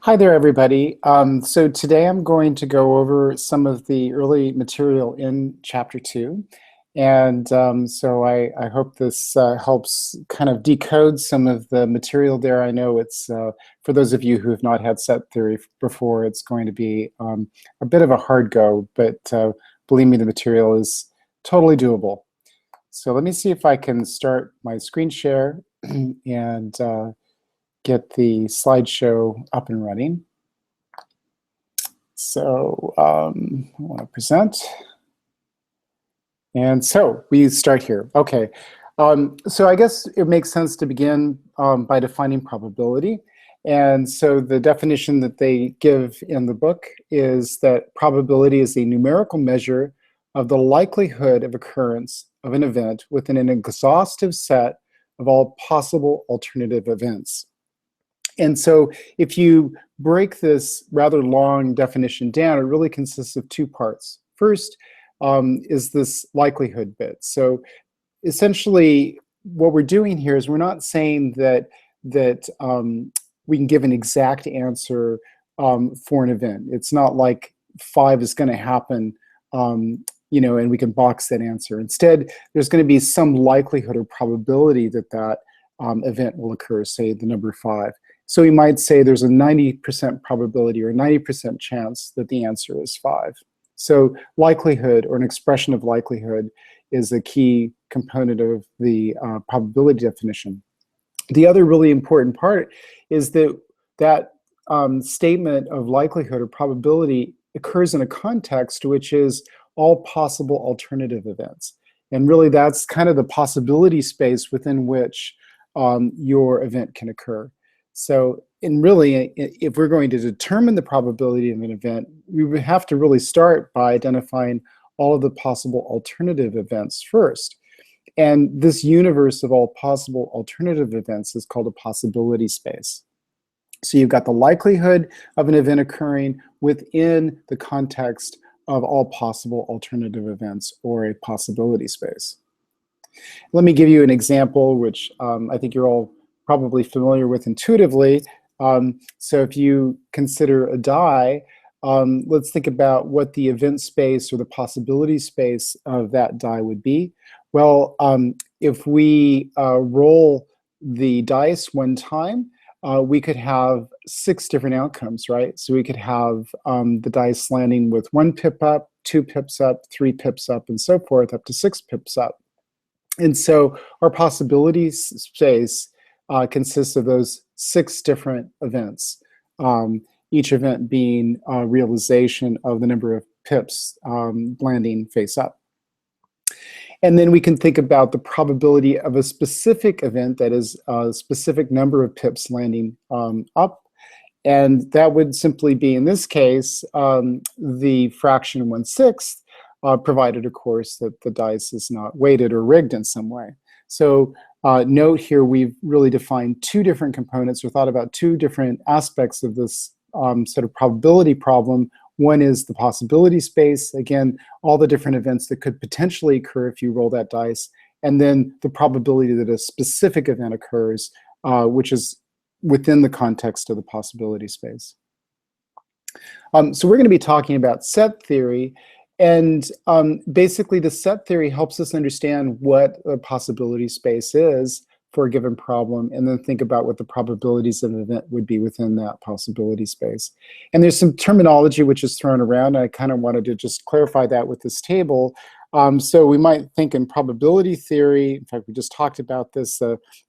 Hi there, everybody. So today I'm going to go over some of the early material in Chapter 2. And so I hope this helps kind of decode some of the material there. I know it's, for those of you who have not had set theory before, it's going to be a bit of a hard go, but believe me, the material is totally doable. So let me see if I can start my screen share and get the slideshow up and running. So I want to present. And so we start here. Okay. So I guess it makes sense to begin by defining probability. And so the definition that they give in the book is that probability is a numerical measure of the likelihood of occurrence of an event within an exhaustive set of all possible alternative events. And so if you break this rather long definition down, it really consists of two parts. First is this likelihood bit. So essentially what we're doing here is we're not saying that we can give an exact answer for an event. It's not like 5 is going to happen, you know, and we can box that answer. Instead, there's going to be some likelihood or probability that that event will occur, say the number 5. So we might say there's a 90% probability or a 90% chance that the answer is 5. So likelihood, or an expression of likelihood, is a key component of the probability definition. The other really important part is that statement of likelihood or probability occurs in a context which is all possible alternative events. And really that's kind of the possibility space within which your event can occur. So, and really, if we're going to determine the probability of an event, we would have to really start by identifying all of the possible alternative events first. And this universe of all possible alternative events is called a possibility space. So you've got the likelihood of an event occurring within the context of all possible alternative events, or a possibility space. Let me give you an example, which I think you're all probably familiar with intuitively. So if you consider a die, let's think about what the event space or the possibility space of that die would be. Well, if we roll the dice one time, we could have 6 different outcomes, right? So we could have the dice landing with 1 pip up, 2 pips up, 3 pips up, and so forth, up to 6 pips up. And so our possibility space consists of those 6 different events, each event being a realization of the number of pips landing face up. And then we can think about the probability of a specific event, that is a specific number of pips landing up. And that would simply be, in this case, the fraction 1/6, provided, of course, that the dice is not weighted or rigged in some way. So note here, we've really defined 2 different components, or thought about 2 different aspects of this sort of probability problem. One is the possibility space, again, all the different events that could potentially occur if you roll that dice, and then the probability that a specific event occurs, which is within the context of the possibility space. So we're going to be talking about set theory. And basically, the set theory helps us understand what a possibility space is for a given problem, and then think about what the probabilities of an event would be within that possibility space. And there's some terminology which is thrown around. I kind of wanted to just clarify that with this table. So we might think in probability theory, in fact, we just talked about this,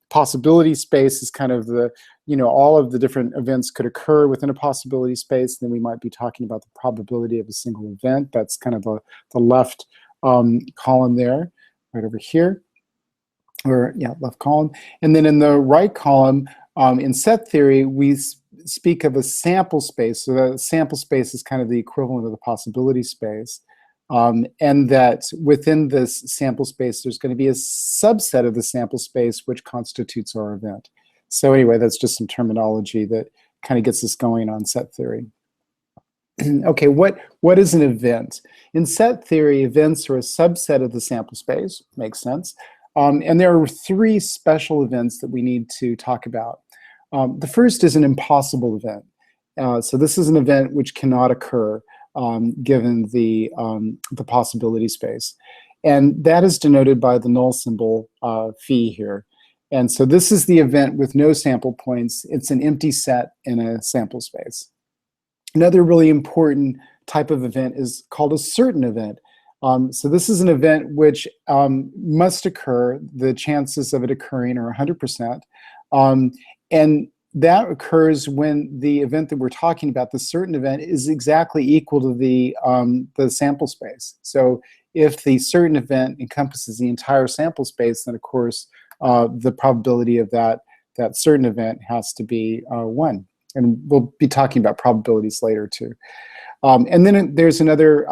possibility space is kind of the, you know, all of the different events could occur within a possibility space. Then we might be talking about the probability of a single event. That's kind of the left column there, right over here, or yeah, left column. And then in the right column, in set theory, we speak of a sample space. So the sample space is kind of the equivalent of the possibility space. And that within this sample space, there's going to be a subset of the sample space which constitutes our event. So anyway, that's just some terminology that kind of gets us going on set theory. Okay, what is an event? In set theory, events are a subset of the sample space. Makes sense. And there are 3 special events that we need to talk about. The first is an impossible event. So this is an event which cannot occur given the possibility space. And that is denoted by the null symbol phi here. And so this is the event with no sample points. It's an empty set in a sample space. Another really important type of event is called a certain event. So this is an event which must occur. The chances of it occurring are 100%. And that occurs when the event that we're talking about, the certain event, is exactly equal to the sample space. So if the certain event encompasses the entire sample space, then of course the probability of that certain event has to be 1. And we'll be talking about probabilities later too. And then there's another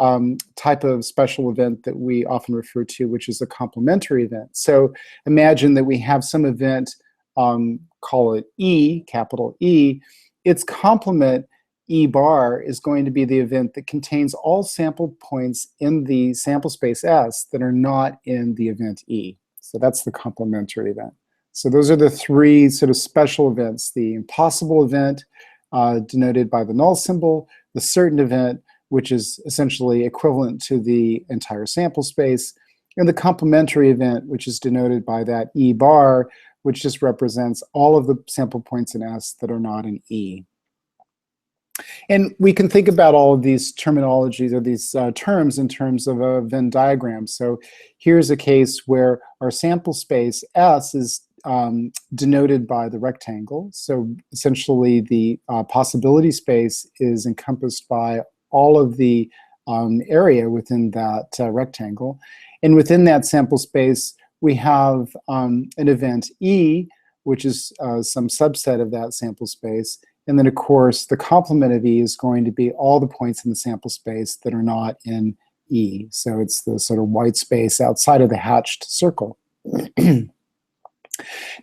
type of special event that we often refer to, which is a complementary event. So imagine that we have some event, call it E, capital E. Its complement, E bar, is going to be the event that contains all sample points in the sample space S that are not in the event E. So that's the complementary event. So those are the 3 sort of special events: the impossible event, denoted by the null symbol; the certain event, which is essentially equivalent to the entire sample space; and the complementary event, which is denoted by that E bar, which just represents all of the sample points in S that are not in E. And we can think about all of these terminologies or these terms in terms of a Venn diagram. So here's a case where our sample space S is denoted by the rectangle. So essentially the possibility space is encompassed by all of the area within that rectangle. And within that sample space, we have an event E, which is some subset of that sample space. And then, of course, the complement of E is going to be all the points in the sample space that are not in E. So it's the sort of white space outside of the hatched circle.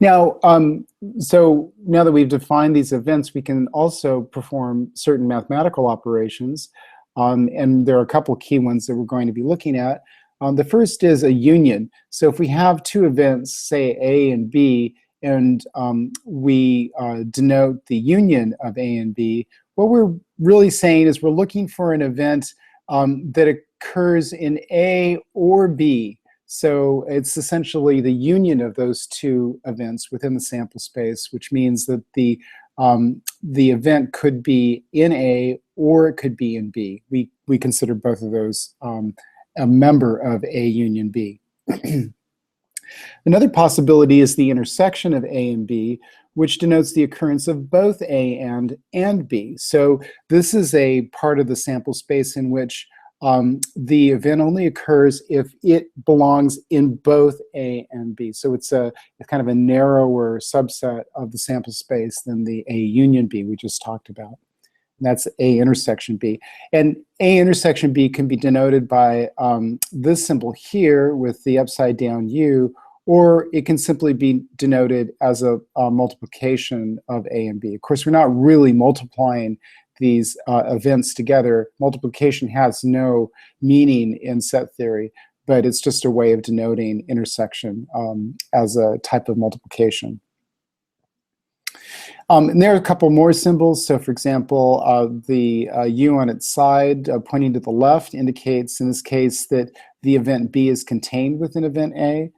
Now, so now that we've defined these events, we can also perform certain mathematical operations. And there are a couple of key ones that we're going to be looking at. The first is a union. So if we have 2 events, say A and B, and we denote the union of A and B, what we're really saying is we're looking for an event that occurs in A or B. So it's essentially the union of those 2 events within the sample space, which means that the event could be in A or it could be in B. We consider both of those a member of A union B. Another possibility is the intersection of A and B, which denotes the occurrence of both A and B. So this is a part of the sample space in which the event only occurs if it belongs in both A and B. So it's a kind of a narrower subset of the sample space than the A union B we just talked about. And that's A intersection B. And A intersection B can be denoted by this symbol here with the upside down U, or it can simply be denoted as a multiplication of A and B. Of course, we're not really multiplying these events together. Multiplication has no meaning in set theory, but it's just a way of denoting intersection as a type of multiplication. And there are a couple more symbols. So for example, the U on its side pointing to the left indicates in this case that the event B is contained within event A.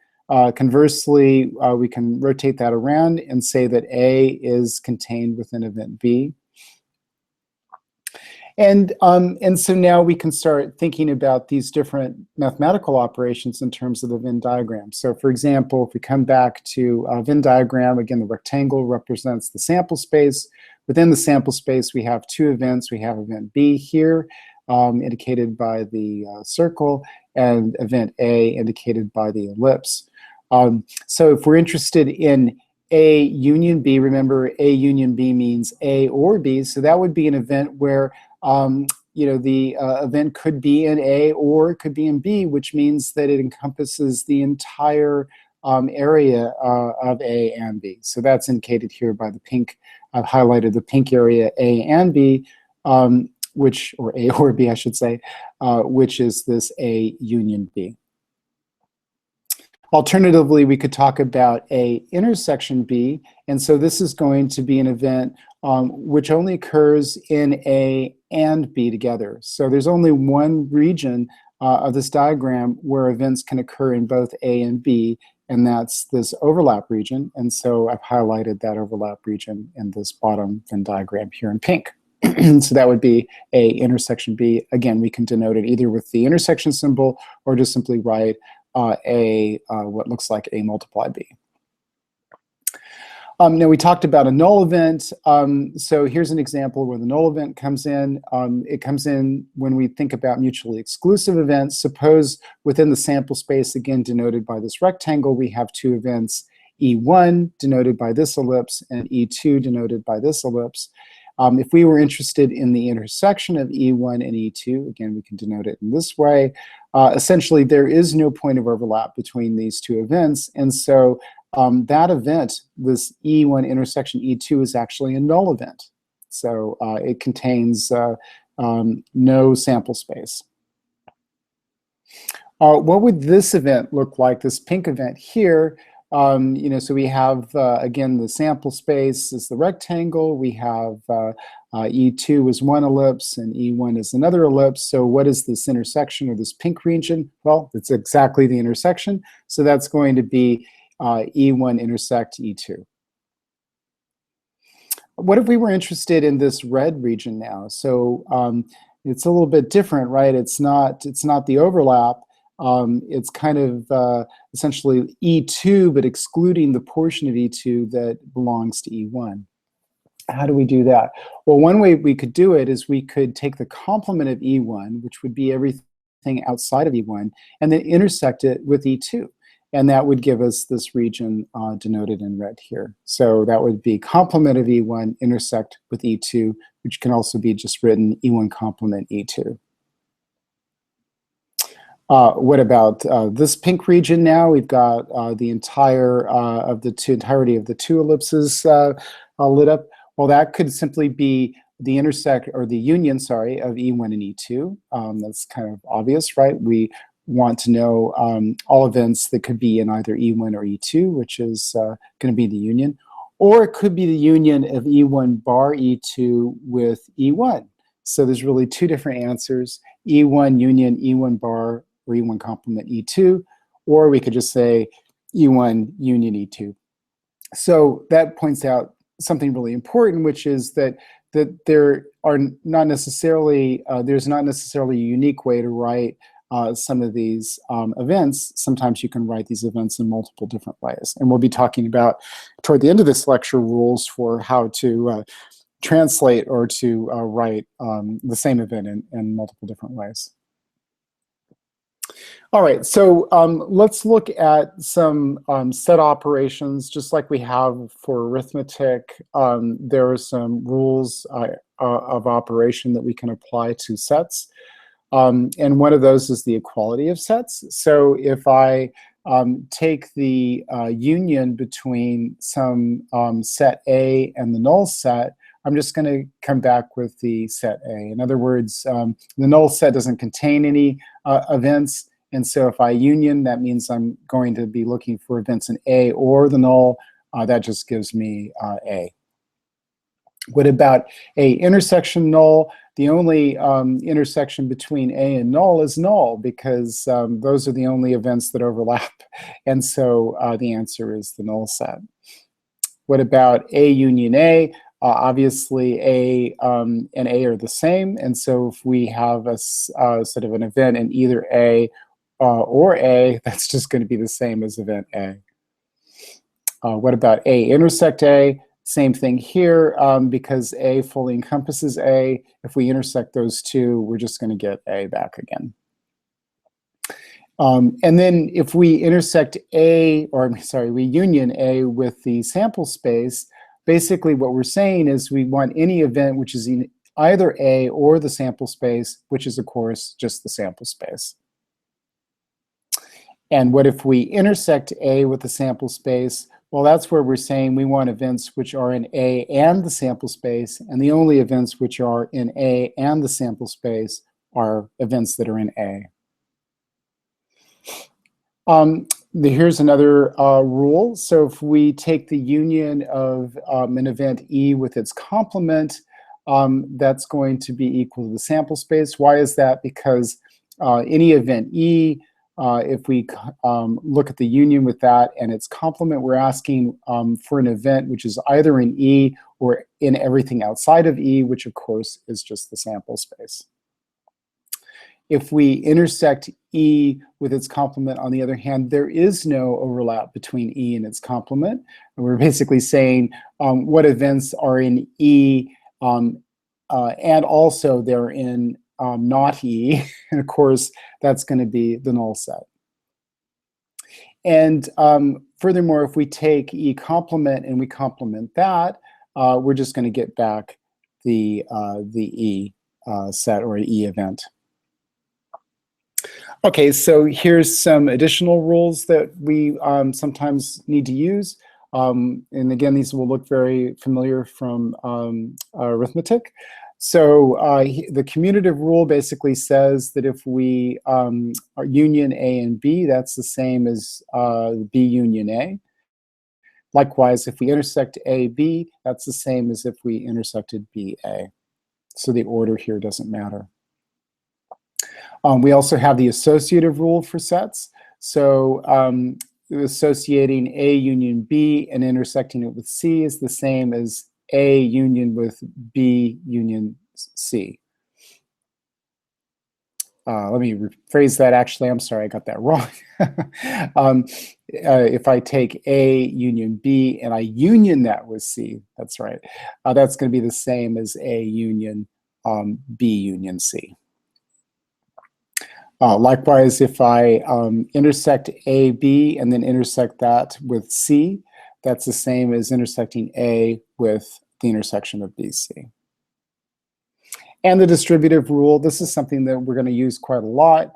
Conversely, we can rotate that around and say that A is contained within event B. And so now we can start thinking about these different mathematical operations in terms of the Venn diagram. So for example, if we come back to a Venn diagram, again, the rectangle represents the sample space. Within the sample space, we have 2 events. We have event B here, indicated by the circle, and event A indicated by the ellipse. So if we're interested in A union B, remember A union B means A or B, so that would be an event where the event could be in A or it could be in B, which means that it encompasses the entire area of A and B. So that's indicated here by the pink. I've highlighted the pink area A and B, or A or B, I should say, which is this A union B. Alternatively, we could talk about A intersection B, and so this is going to be an event which only occurs in A and B together. So there's only one region of this diagram where events can occur in both A and B, and that's this overlap region. And so I've highlighted that overlap region in this bottom Venn diagram here in pink. So that would be A intersection B. Again, we can denote it either with the intersection symbol or just simply write what looks like A multiply B. Now we talked about a null event. So here's an example where the null event comes in. It comes in when we think about mutually exclusive events. Suppose within the sample space, again denoted by this rectangle, we have two events, E1 denoted by this ellipse and E2 denoted by this ellipse. If we were interested in the intersection of E1 and E2, again, we can denote it in this way. Essentially, there is no point of overlap between these two events. And so that event, this E1 intersection E2, is actually a null event. So it contains no sample space. What would this event look like, this pink event here? So we have, again, the sample space is the rectangle. We have E2 is one ellipse and E1 is another ellipse. So what is this intersection or this pink region? Well, it's exactly the intersection. So that's going to be E1 intersect E2. What if we were interested in this red region now? So it's a little bit different, right? It's not the overlap. It's kind of essentially E2, but excluding the portion of E2 that belongs to E1. How do we do that? Well, one way we could do it is we could take the complement of E1, which would be everything outside of E1, and then intersect it with E2. And that would give us this region denoted in red here. So that would be complement of E1 intersect with E2, which can also be just written E1 complement E2. What about this pink region now? We've got the entirety of the two ellipses lit up. Well, that could simply be the intersect or the union, sorry, of E1 and E2. That's kind of obvious, right? We want to know all events that could be in either E1 or E2, which is going to be the union. Or it could be the union of E1 bar E2 with E1. So there's really two different answers, E1 union E1 bar or E1 complement E2, or we could just say E1 union E2. So that points out something really important, which is that there are not necessarily there's not necessarily a unique way to write some of these events. Sometimes you can write these events in multiple different ways, and we'll be talking about toward the end of this lecture rules for how to translate or to write the same event in multiple different ways. All right, so let's look at some set operations, just like we have for arithmetic. There are some rules of operation that we can apply to sets. And one of those is the equality of sets. So if I take the union between some set A and the null set, I'm just going to come back with the set A. In other words, the null set doesn't contain any events. And so if I union, that means I'm going to be looking for events in A or the null. That just gives me A. What about A intersection null? The only intersection between A and null is null, because those are the only events that overlap. And so the answer is the null set. What about A union A? Obviously, A and A are the same. And so if we have a sort of an event in either A or A, that's just going to be the same as event A. What about A intersect A? Same thing here, because A fully encompasses A. If we intersect those two, we're just going to get A back again. And then if we intersect A, or I'm sorry, we union A with the sample space, basically what we're saying is we want any event which is in either A or the sample space, which is, of course, just the sample space. And what if we intersect A with the sample space? Well, that's where we're saying we want events which are in A and the sample space, and the only events which are in A and the sample space are events that are in A. Here's another rule. So if we take the union of an event E with its complement, that's going to be equal to the sample space. Why is that? Because any event E, if we look at the union with that and its complement, we're asking for an event which is either in E or in everything outside of E, which of course is just the sample space. If we intersect E with its complement, on the other hand, there is no overlap between E and its complement. And we're basically saying what events are in E and also they're in not E. And of course, that's going to be the null set. And furthermore, if we take E complement and we complement that, we're just going to get back the E set or an E event. Okay, so here's some additional rules that we sometimes need to use. And again, these will look very familiar from arithmetic. So the commutative rule basically says that if we are union A and B, that's the same as B union A. Likewise, if we intersect A, B, that's the same as if we intersected B, A. So the order here doesn't matter. We also have the associative rule for sets. So associating A union B and intersecting it with C is the same as A union with B union C. Let me rephrase that. Actually, I'm sorry, I got that wrong. If I take A union B and I union that with C, that's right, that's going to be the same as A union B union C. Likewise, if I intersect A, B, and then intersect that with C, that's the same as intersecting A with the intersection of B, C. And the distributive rule, this is something that we're going to use quite a lot.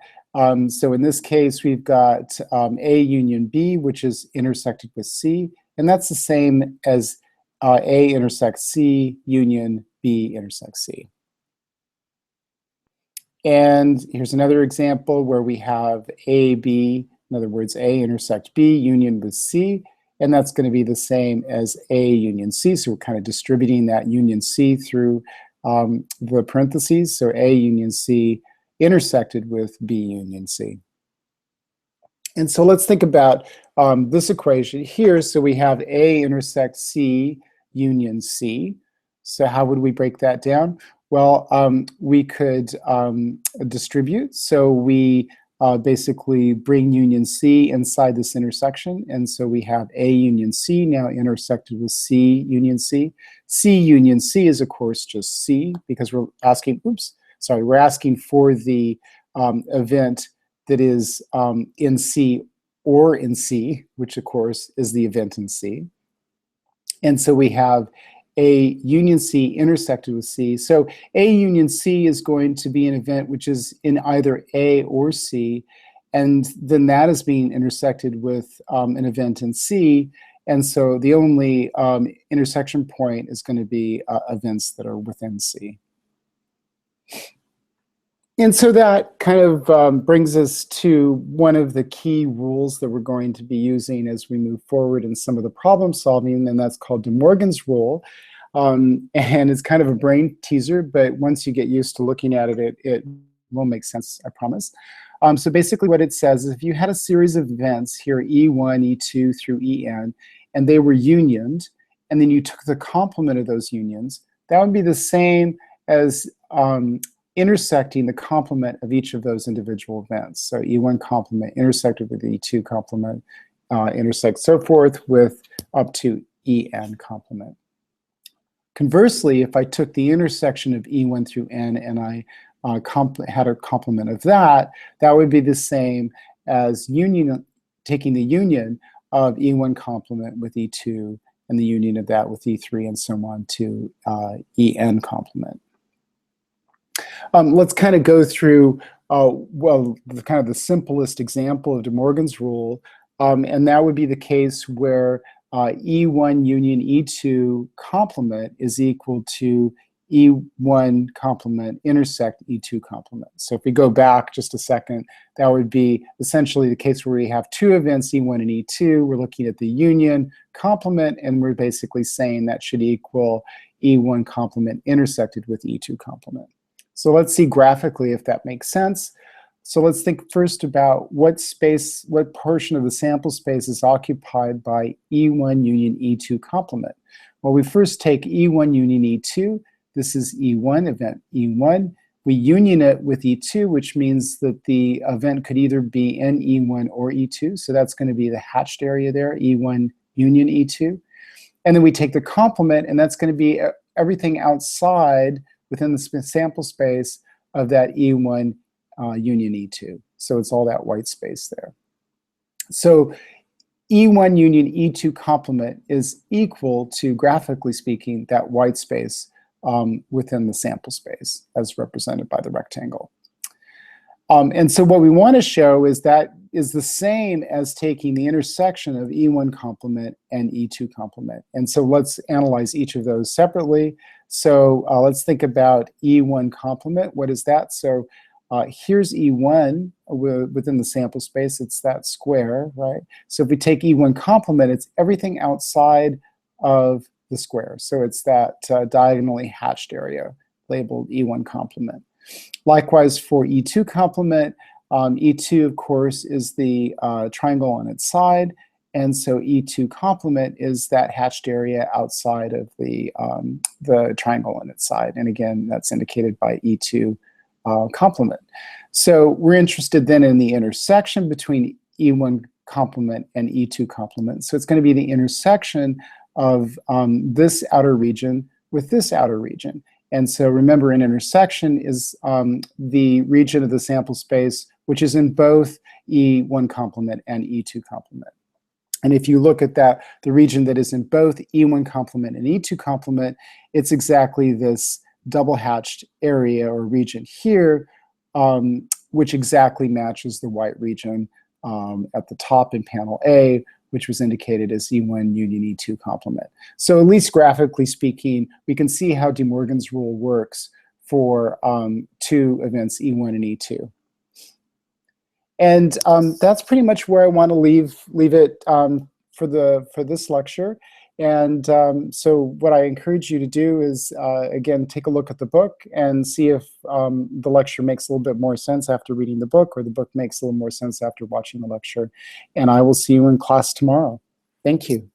So in this case, we've got A union B, which is intersected with C, and that's the same as A intersects C union B intersects C. And here's another example where we have A, B, in other words, A intersect B union with C, and that's going to be the same as A union C. So we're kind of distributing that union C through the parentheses. So A union C intersected with B union C. And so let's think about this equation here. So we have A intersect C union C. So how would we break that down? Well, we could distribute. So we basically bring union C inside this intersection. And so we have A union C now intersected with C union C. C union C is, of course, just C because we're asking, we're asking for the event that is in C or in C, which, of course, is the event in C. And so we have A union C intersected with C. So A union C is going to be an event which is in either A or C, and then that is being intersected with an event in C, and so the only intersection point is going to be events that are within C. And so that kind of brings us to one of the key rules that we're going to be using as we move forward in some of the problem solving, and that's called De Morgan's rule. And it's kind of a brain teaser, but once you get used to looking at it, it will make sense, I promise. So basically what it says is if you had a series of events here, E1, E2 through En, and they were unioned, and then you took the complement of those unions, that would be the same as intersecting the complement of each of those individual events. So E1 complement intersected with E2 complement, intersect so forth with up to En complement. Conversely, if I took the intersection of E1 through N and I had a complement of that, that would be the same as taking the union of E1 complement with E2 and the union of that with E3 and so on to En complement. Let's kind of go through, well, kind of the simplest example of De Morgan's rule, and that would be the case where E1 union E2 complement is equal to E1 complement intersect E2 complement. So if we go back just a second, that would be essentially the case where we have two events, E1 and E2. We're looking at the union complement, and we're basically saying that should equal E1 complement intersected with E2 complement. So let's see graphically if that makes sense. So let's think first about what portion of the sample space is occupied by E1 union E2 complement. Well, we first take E1 union E2. This is E1, event E1. We union it with E2, which means that the event could either be in E1 or E2. So that's going to be the hatched area there, E1 union E2. And then we take the complement, and that's going to be everything outside within the sample space of that E1 union E2. So it's all that white space there. So E1 union E2 complement is equal to, graphically speaking, that white space within the sample space as represented by the rectangle. And so what we want to show is that is the same as taking the intersection of E1 complement and E2 complement. And so let's analyze each of those separately. So let's think about E1 complement. What is that? So here's E1 within the sample space. It's that square, right? So if we take E1 complement, it's everything outside of the square. So it's that diagonally hatched area labeled E1 complement. Likewise for E2 complement, E2 of course is the triangle on its side, and so E2 complement is that hatched area outside of the triangle on its side, and again that's indicated by E2 complement. So we're interested then in the intersection between E1 complement and E2 complement. So it's going to be the intersection of this outer region with this outer region. And so remember, an intersection is the region of the sample space which is in both E1 complement and E2 complement. And if you look at that, the region that is in both E1 complement and E2 complement, it's exactly this double hatched area or region here, which exactly matches the white region at the top in panel A, which was indicated as E1 union E2 complement. So at least graphically speaking, we can see how De Morgan's rule works for two events, E1 and E2. And that's pretty much where I want to leave it for this lecture. And so what I encourage you to do is, again, take a look at the book and see if the lecture makes a little bit more sense after reading the book, or the book makes a little more sense after watching the lecture. And I will see you in class tomorrow. Thank you.